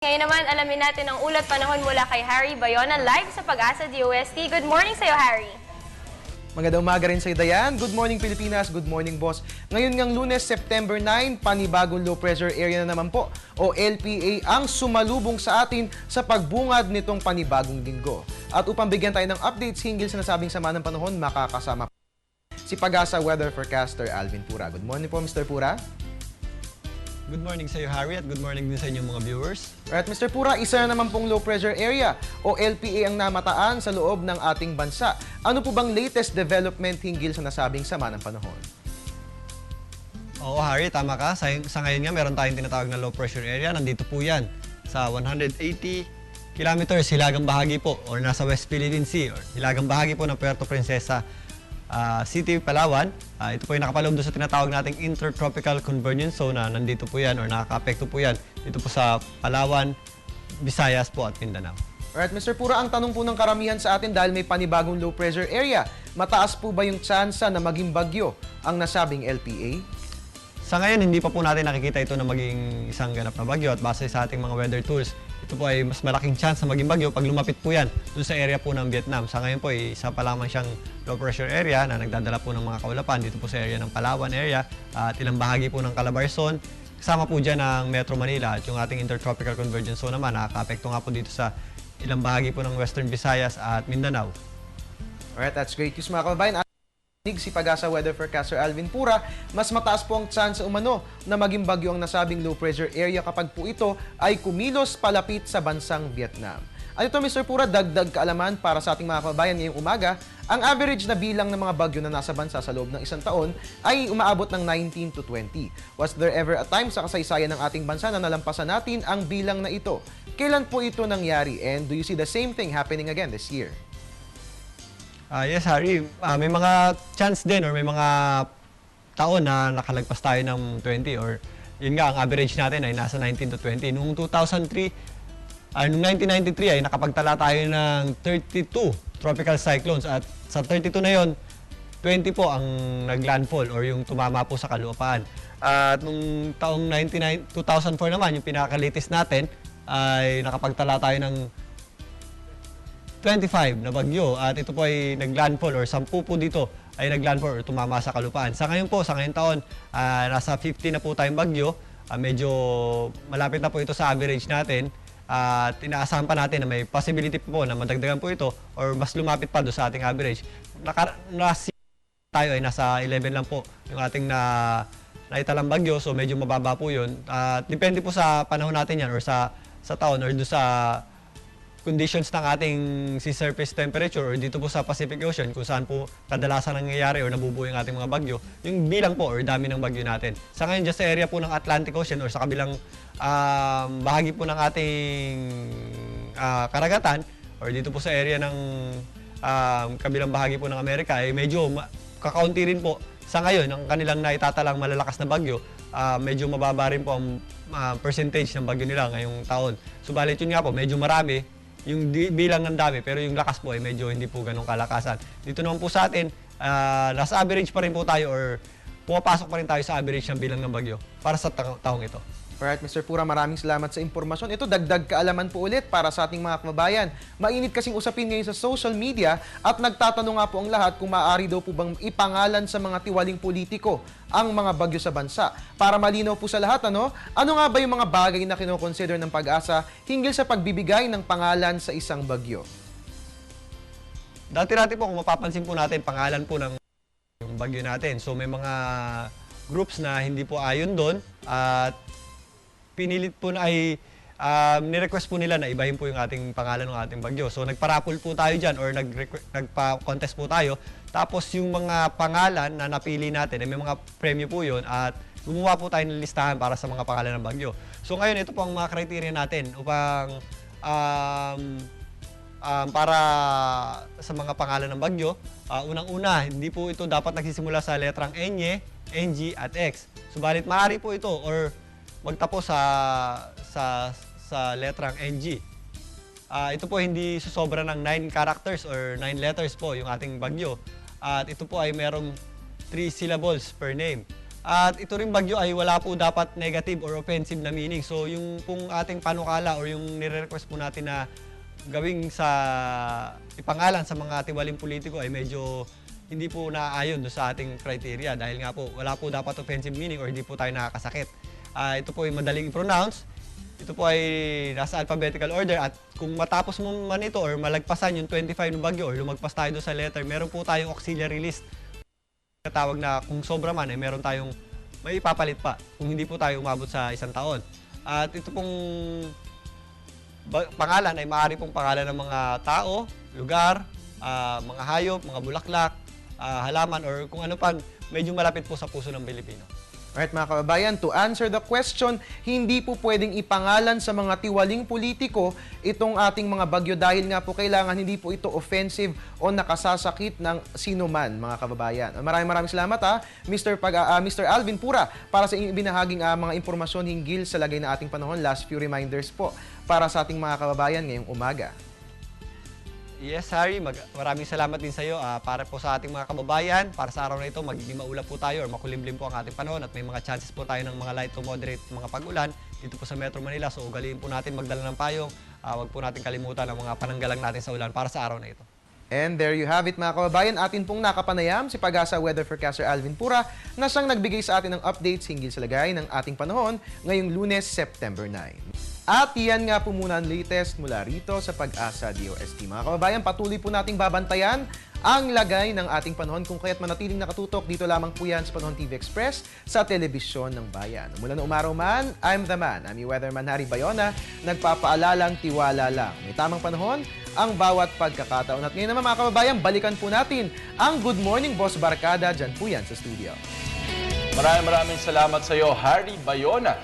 Ngayon naman, alamin natin ang ulat panahon mula kay Harry Bayona live sa Pag-asa DOST. Good morning sa'yo, Harry. Magandang umaga rin sa'yo, Dayan. Good morning, Pilipinas. Good morning, boss. Ngayon ngang Lunes, September 9, panibagong low pressure area na naman po o LPA ang sumalubong sa atin sa pagbungad nitong panibagong linggo. At upang bigyan tayo ng updates hinggil sa nasabing sama ng panahon, makakasama si Pag-asa weather forecaster Alvin Pura. Good morning po, Mr. Pura. Good morning sa iyo, Harry, at good morning din sa inyong mga viewers. Alright, Mr. Pura, isa na naman pong low pressure area o LPA ang namataan sa loob ng ating bansa. Ano po bang latest development hinggil sa nasabing sama ng panahon? Oo, Harry, tama ka. Sa ngayon nga, meron tayong tinatawag na low pressure area. Nandito po yan sa 180 kilometers hilagang bahagi po or nasa West Philippine Sea or hilagang bahagi po ng Puerto Princesa City, Palawan. Ito po yung nakapaloob doon sa tinatawag nating Intertropical Convergence Zone na nandito po yan or nakaka-apekto po yan dito po sa Palawan, Visayas po at Mindanao. Alright, Mr. Pura, ang tanong po ng karamihan sa atin dahil may panibagong low pressure area, mataas po ba yung tsansa na maging bagyo ang nasabing LPA? Sa ngayon, hindi pa po natin nakikita ito na maging isang ganap na bagyo at base sa ating mga weather tools, ito po ay mas malaking chance na maging bagyo pag lumapit po yan doon sa area po ng Vietnam. Sa ngayon po, isa pa lamang siyang low pressure area na nagdadala po ng mga kaulapan dito po sa area ng Palawan area at ilang bahagi po ng Calabarzon. Kasama po dyan ang Metro Manila at yung ating Intertropical Convergence Zone naman, nakaka-apekto nga po dito sa ilang bahagi po ng Western Visayas at Mindanao. Alright, that's great news mga kababayan. Si Pag-asa weather forecaster Alvin Pura, mas mataas po ang chance umano na maging bagyo ang nasabing low pressure area kapag po ito ay kumilos palapit sa bansang Vietnam. At ito, Mr. Pura, dagdag kaalaman para sa ating mga kababayan ngayong umaga, ang average na bilang ng mga bagyo na nasa bansa sa loob ng isang taon ay umaabot ng 19 to 20. Was there ever a time sa kasaysayan ng ating bansa na nalampasan natin ang bilang na ito? Kailan po ito nangyari? And do you see the same thing happening again this year? Yes, Harry. May mga chance din or may mga taon na nakalagpas tayo ng 20 or yun nga, ang average natin ay nasa 19 to 20. Noong 1993 ay nakapagtala tayo ng 32 tropical cyclones at sa 32 na yon, 20 po ang naglandfall or yung tumama po sa kalupaan. At nung taong 2004 naman, yung pinaka-latest natin ay nakapagtala tayo ng 25 na bagyo at ito po ay naglandfall or 10 po dito ay naglandfall or tumama sa kalupaan. Sa ngayon po, sa ngayong taon, nasa 50 na po tayong bagyo. Medyo malapit na po ito sa average natin at inaasahan pa natin na may possibility po na madagdagan po ito or mas lumapit pa doon sa ating average. Tayo ay nasa 11 lang po yung ating naitalang bagyo, so medyo mababa po yun. Depende po sa panahon natin yan or sa taon or doon sa conditions ng ating sea surface temperature or dito po sa Pacific Ocean kung saan po kadalasan nangyayari or nabubuo yung ating mga bagyo, yung bilang po or dami ng bagyo natin. Sa ngayon, just sa area po ng Atlantic Ocean or sa kabilang bahagi po ng ating karagatan or dito po sa area ng kabilang bahagi po ng Amerika ay medyo kakaunti rin po. Sa ngayon, ang kanilang naitatalang malalakas na bagyo, medyo mababa rin po ang percentage ng bagyo nila ngayong taon. Subalit yun nga po, medyo marami. Yung bilang ng dami, pero yung lakas po ay medyo hindi po ganong kalakasan. Dito naman po sa atin, nasa average pa rin po tayo or pumapasok pa rin tayo sa average ng bilang ng bagyo para sa taong ito. Alright, Mr. Pura, maraming salamat sa impormasyon. Ito, dagdag kaalaman po ulit para sa ating mga kababayan. Mainit kasing usapin ngayon sa social media at nagtatanong nga po ang lahat kung maaari daw po bang ipangalan sa mga tiwaling politiko ang mga bagyo sa bansa. Para malinaw po sa lahat, ano nga ba yung mga bagay na kinoconsider ng Pag-asa hinggil sa pagbibigay ng pangalan sa isang bagyo? Dati-dati po, kung mapapansin po natin, pangalan po ng yung bagyo natin. So may mga groups na hindi po ayon doon at pinilit po na ay nirequest po nila na ibahin po yung ating pangalan ng ating bagyo. So nagparapol po tayo dyan or nagpa-contest po tayo. Tapos yung mga pangalan na napili natin, may mga premyo po yun at gumawa po tayo ng listahan para sa mga pangalan ng bagyo. So ngayon, ito po ang mga criteria natin upang para sa mga pangalan ng bagyo. Unang-una, hindi po ito dapat nagsisimula sa letrang N, NG at X. Subalit maaari po ito or magtapos sa letrang NG. Ito po hindi susobra ng 9 characters or 9 letters po yung ating bagyo. At ito po ay merong 3 syllables per name. At ito ring bagyo ay wala po dapat negative or offensive na meaning. So yung pong ating panukala or yung nire-request po natin na gawing sa ipangalan sa mga tiwaling politiko ay medyo hindi po naaayon do sa ating criteria dahil nga po wala po dapat offensive meaning or hindi po tayo nakakasakit. Ito po ay madaling i-pronounce. Ito po ay nasa alphabetical order at kung matapos mo man ito or malagpasan yung 25 ng bagyo or lumagpas tayo doon sa letter, meron po tayong auxiliary list. Katawag na kung sobra man ay meron tayong may ipapalit pa kung hindi po tayo umabot sa 1 taon. At ito pong pangalan ay maaari pong pangalan ng mga tao, lugar, mga hayop, mga bulaklak, halaman or kung ano pang medyo malapit po sa puso ng Pilipino. Alright mga kababayan, to answer the question, hindi po pwedeng ipangalan sa mga tiwaling politiko itong ating mga bagyo dahil nga po kailangan hindi po ito offensive o nakasasakit ng sino man mga kababayan. Maraming salamat Mr. Alvin Pura para sa inyong binahaging mga impormasyon hinggil sa lagay na ating panahon. Last few reminders po para sa ating mga kababayan ngayong umaga. Yes, Harry. Maraming salamat din sa iyo para po sa ating mga kababayan. Para sa araw na ito, magiging maulap po tayo or makulimlim po ang ating panahon at may mga chances po tayo ng mga light to moderate mga pag-ulan dito po sa Metro Manila. So, ugaliin po natin magdala ng payong. Huwag po natin kalimutan ang mga pananggalang natin sa ulan para sa araw na ito. And there you have it mga kababayan, atin pong nakapanayam si Pag-asa weather forecaster Alvin Pura na siyang nagbigay sa atin ng updates hinggil sa lagay ng ating panahon ngayong Lunes, September 9. At yan nga po muna ang latest mula rito sa Pag-asa DOST. Mga kababayan, patuloy po nating babantayan ang lagay ng ating panahon kung kaya't manatiling nakatutok dito lamang po yan sa Panahon TV Express sa telebisyon ng bayan. Mula na umaraw man, I'm the man. I'm yung weatherman Harry Bayona, nagpapaalalang tiwala lang. May tamang panahon ang bawat pagkakataon. At ngayon naman mga kababayan, balikan po natin ang Good Morning Boss Barkada dyan po yan sa studio. Maraming salamat sa iyo, Harry Bayona.